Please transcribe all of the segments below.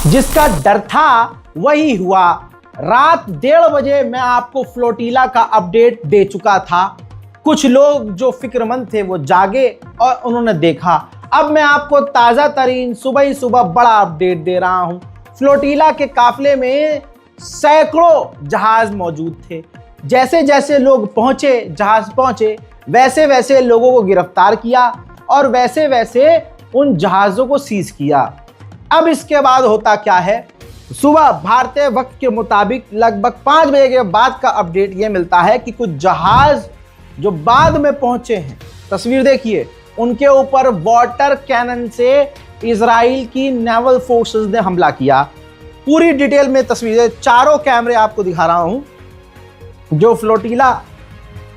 जिसका डर था वही हुआ। रात 1:30 बजे मैं आपको फ्लोटिला का अपडेट दे चुका था। कुछ लोग जो फिक्रमंद थे वो जागे और उन्होंने देखा। अब मैं आपको ताजा तरीन सुबह ही सुबह बड़ा अपडेट दे रहा हूं। फ्लोटिला के काफिले में सैकड़ों जहाज मौजूद थे। जैसे जैसे लोग पहुंचे, जहाज पहुंचे, वैसे वैसे लोगों को गिरफ्तार किया और वैसे वैसे उन जहाजों को सीज किया। अब इसके बाद होता क्या है, सुबह भारतीय वक्त के मुताबिक लगभग 5 बजे के बाद का अपडेट ये मिलता है कि कुछ जहाज जो बाद में पहुंचे हैं, तस्वीर देखिए, उनके ऊपर वाटर कैनन से इजराइल की नेवल फोर्सेस ने हमला किया। पूरी डिटेल में तस्वीरें, चारों कैमरे आपको दिखा रहा हूं। जो फ्लोटिला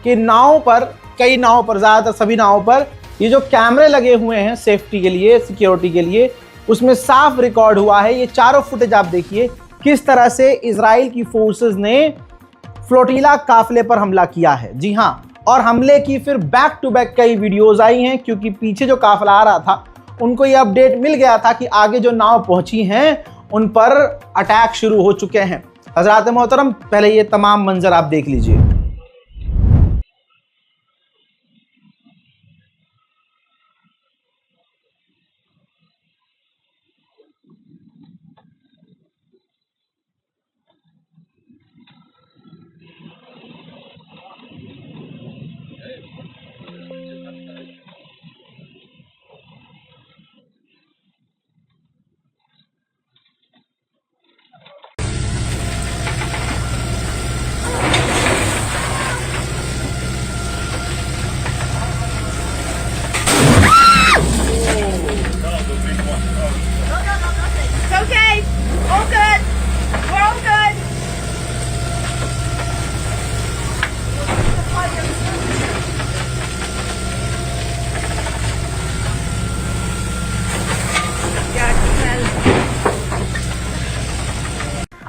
की नावों पर, कई नावों पर, ज्यादातर सभी नावों पर ये जो कैमरे लगे हुए हैं सेफ्टी के लिए, सिक्योरिटी के लिए, उसमें साफ रिकॉर्ड हुआ है। ये चारों फुटेज आप देखिए किस तरह से इजराइल की फोर्सेस ने फ्लोटिला काफिले पर हमला किया है। जी हां, और हमले की फिर बैक टू बैक कई वीडियोस आई हैं, क्योंकि पीछे जो काफिला आ रहा था उनको ये अपडेट मिल गया था कि आगे जो नाव पहुंची हैं उन पर अटैक शुरू हो चुके हैं। हजरात मोहतरम, पहले ये तमाम मंजर आप देख लीजिए। Okay, all good. We're all good.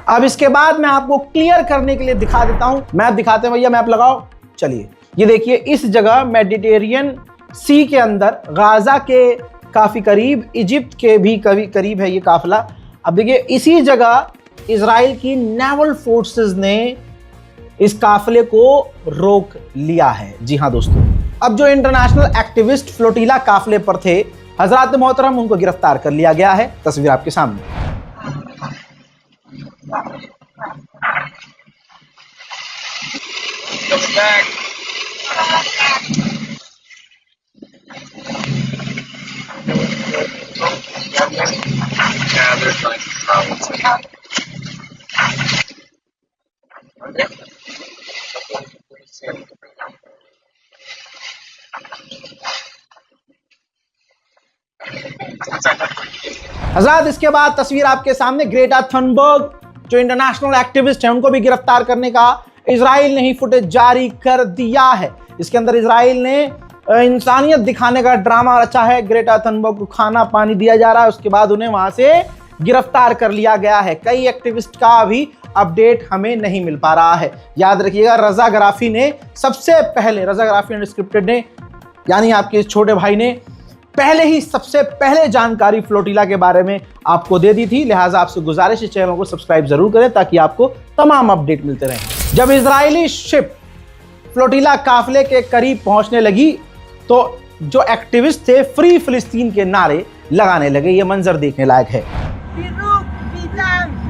अब इसके बाद मैं आपको क्लियर करने के लिए दिखा देता हूं। मैप दिखाते हैं भैया, मैप लगाओ। चलिए, ये देखिए, इस जगह मेडिटेरियन सी के अंदर, गाजा के काफी करीब, इजिप्ट के भी करीब है ये काफिला। अब देखिए, इसी जगह इजराइल की नेवल फोर्सेस ने इस काफिले को रोक लिया है। जी हां दोस्तों, अब जो इंटरनेशनल एक्टिविस्ट फ्लोटिला काफिले पर थे, हजरात मोहतरम, उनको गिरफ्तार कर लिया गया है। तस्वीर आपके सामने। हज़रात, इसके बाद तस्वीर आपके सामने। ग्रेटा थनबर्ग जो इंटरनेशनल एक्टिविस्ट है, उनको भी गिरफ्तार करने का इजराइल ने ही फुटेज जारी कर दिया है। इसके अंदर इजराइल ने इंसानियत दिखाने का ड्रामा रचा है। ग्रेटा थनबर्ग को खाना पानी दिया जा रहा है, उसके बाद उन्हें वहां से गिरफ्तार कर लिया गया है। कई एक्टिविस्ट का अभी अपडेट हमें नहीं मिल पा रहा है। याद रखिएगा, रजा गराफी ने सबसे पहले, रजा गराफी अनस्क्रिप्टेड ने, यानी आपके छोटे भाई ने पहले ही सबसे पहले जानकारी फ्लोटिला के बारे में आपको दे दी थी। लिहाजा आपसे गुजारिश है, चैनल को सब्सक्राइब जरूर करें ताकि आपको तमाम अपडेट मिलते रहें। जब इजरायली शिप फ्लोटिला काफिले के करीब पहुंचने लगी तो जो एक्टिविस्ट थे फ्री फिलिस्तीन के नारे लगाने लगे। ये मंजर देखने लायक है।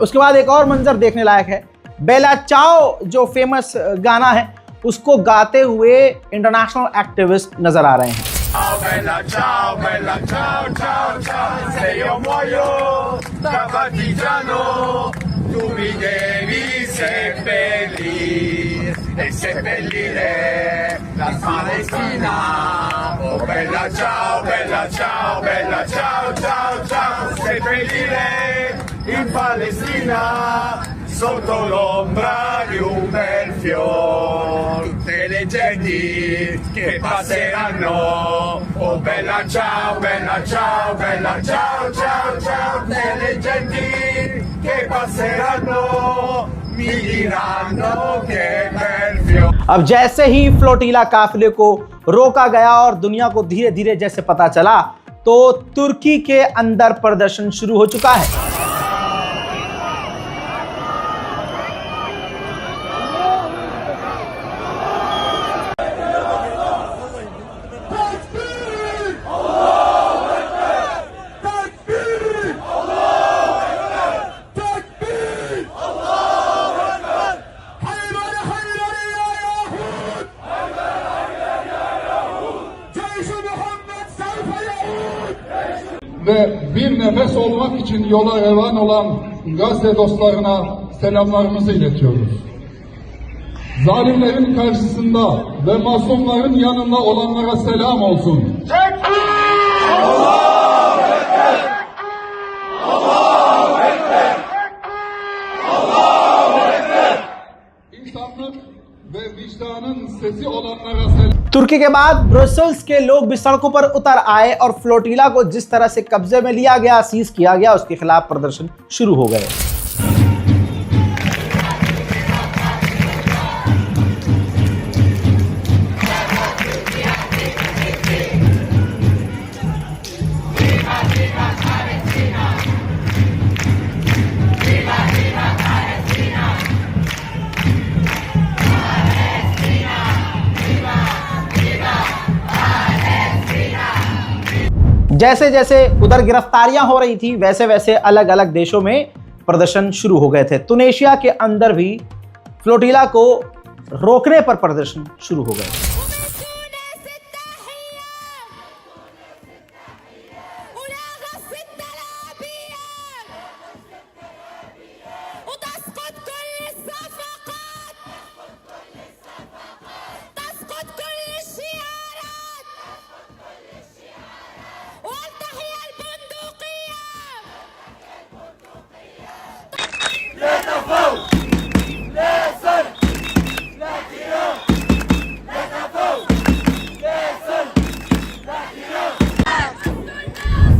उसके बाद एक और मंजर देखने लायक है। बेला चाओ जो फेमस गाना है, उसको गाते हुए इंटरनेशनल एक्टिविस्ट नजर आ रहे हैं। Bella ciao, ciao, ciao, se io muoio da partigiano, tu mi devi seppellire e seppellire la Palestina. Oh bella ciao, ciao, ciao, ciao, ciao, seppellire in Palestina, sotto l'ombra di un bel fior. Tutte le genti che passeranno, oh bella ciao, bella ciao, bella ciao, ciao, ciao. Tutte le genti che passeranno, mi diranno che bel fior. अब जैसे ही फ्लोटीला काफिले को रोका गया और दुनिया को धीरे धीरे जैसे पता चला, तो तुर्की के अंदर प्रदर्शन शुरू हो चुका है। Ve bir nefes olmak için yola revan olan Gazze dostlarına selamlarımızı iletiyoruz. Zalimlerin karşısında ve mazlumların yanında olanlara selam olsun. İnsanlık ve vicdanın sesi olanlara selam. तुर्की के बाद ब्रसेल्स के लोग भी सड़कों पर उतर आए और फ्लोटीला को जिस तरह से कब्जे में लिया गया, सीज किया गया, उसके खिलाफ प्रदर्शन शुरू हो गए। जैसे जैसे उधर गिरफ्तारियां हो रही थी, वैसे वैसे अलग अलग देशों में प्रदर्शन शुरू हो गए थे। तुनेशिया के अंदर भी फ्लोटीला को रोकने पर प्रदर्शन शुरू हो गए।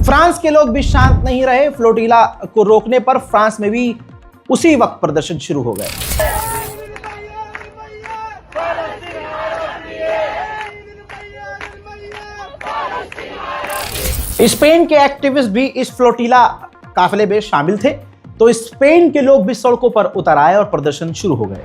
फ्रांस के लोग भी शांत नहीं रहे। फ्लोटीला को रोकने पर फ्रांस में भी उसी वक्त प्रदर्शन शुरू हो गए। स्पेन के एक्टिविस्ट भी इस फ्लोटीला काफिले में शामिल थे, तो स्पेन के लोग भी सड़कों पर उतर आए और प्रदर्शन शुरू हो गए।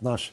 12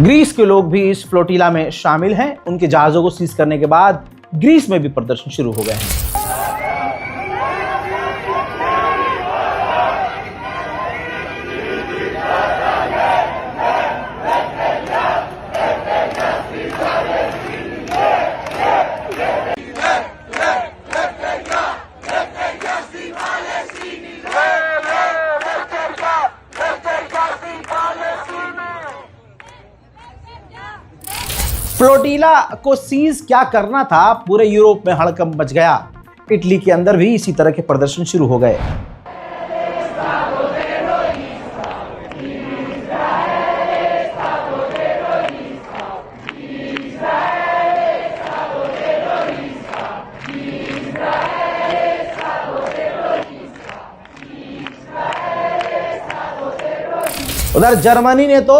ग्रीस के लोग भी इस फ्लोटीला में शामिल हैं। उनके जहाजों को सीज करने के बाद ग्रीस में भी प्रदर्शन शुरू हो गए हैं। फ्लोटीला को सीज क्या करना था, पूरे यूरोप में हड़कंप मच गया। इटली के अंदर भी इसी तरह के प्रदर्शन शुरू हो गए। उधर जर्मनी ने तो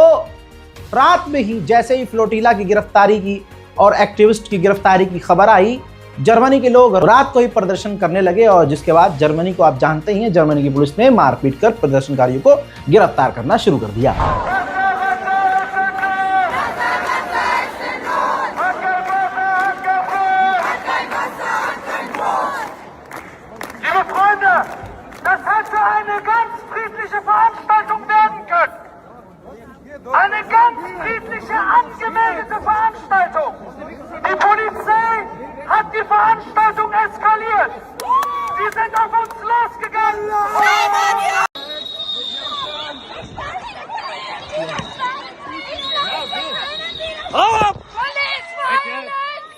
रात में ही जैसे ही फ्लोटीला की गिरफ्तारी की और एक्टिविस्ट की गिरफ्तारी की खबर आई, जर्मनी के लोग रात को ही प्रदर्शन करने लगे और जिसके बाद जर्मनी को आप जानते ही हैं, जर्मनी की पुलिस ने मारपीट कर प्रदर्शनकारियों को गिरफ्तार करना शुरू कर दिया। angemeldete Veranstaltung. Die Polizei hat die Veranstaltung eskaliert. Sie sind auf uns losgegangen. Police violence!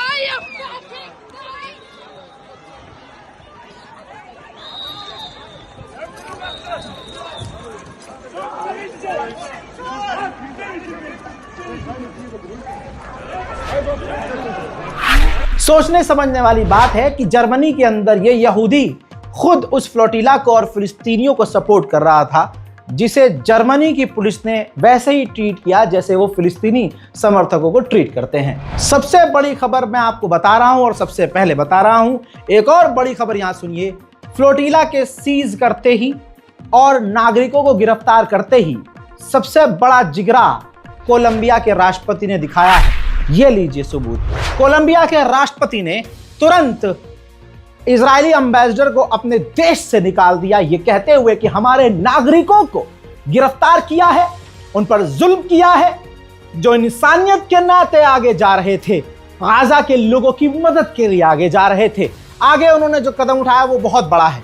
Are you fucking dying? सोचने समझने वाली बात है कि जर्मनी के अंदर ये यहूदी खुद उस फ्लोटिला को और फिलिस्तीनियों को सपोर्ट कर रहा था, जिसे जर्मनी की पुलिस ने वैसे ही ट्रीट किया जैसे वो फिलिस्तीनी समर्थकों को ट्रीट करते हैं। सबसे बड़ी खबर मैं आपको बता रहा हूं और सबसे पहले बता रहा हूं, एक और बड़ी खबर यहां सुनिए। फ्लोटिला के सीज करते ही और नागरिकों को गिरफ्तार करते ही सबसे बड़ा जिगरा कोलंबिया के राष्ट्रपति ने दिखाया है। ये लीजिए सबूत। कोलंबिया के राष्ट्रपति ने तुरंत इजरायली एम्बेसडर को अपने देश से निकाल दिया, ये कहते हुए कि हमारे नागरिकों को गिरफ्तार किया है, उन पर जुल्म किया है, जो इंसानियत के नाते आगे जा रहे थे, गाजा के लोगों की मदद के लिए आगे जा रहे थे। आगे उन्होंने जो कदम उठाया वो बहुत बड़ा है।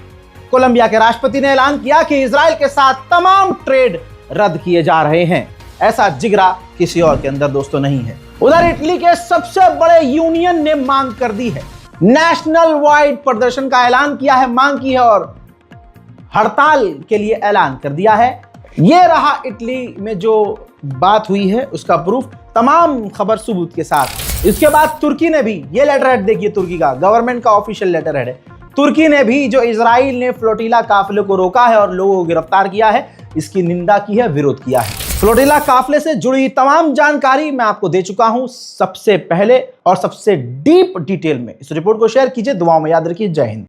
कोलंबिया के राष्ट्रपति ने ऐलान किया कि इजराइल के साथ तमाम ट्रेड रद्द किए जा रहे हैं। ऐसा जिगरा किसी और के अंदर दोस्तों नहीं है। उधर इटली के सबसे बड़े यूनियन ने मांग कर दी है, नेशनल वाइड प्रदर्शन का ऐलान किया है, मांग की है और हड़ताल के लिए ऐलान कर दिया है। यह रहा इटली में जो बात हुई है उसका प्रूफ, तमाम खबर सबूत के साथ। इसके बाद तुर्की ने भी, ये लेटर हेड देखिए, तुर्की का गवर्नमेंट का ऑफिशियल लेटर हेड है। तुर्की ने भी जो इजराइल ने फ्लोटिला काफिले को रोका है और लोगों को गिरफ्तार किया है, इसकी निंदा की है, विरोध किया है। फ्लोटिला काफिले से जुड़ी तमाम जानकारी मैं आपको दे चुका हूं सबसे पहले और सबसे डीप डिटेल में। इस रिपोर्ट को शेयर कीजिए, दुआओं में याद रखिए। जय हिंद।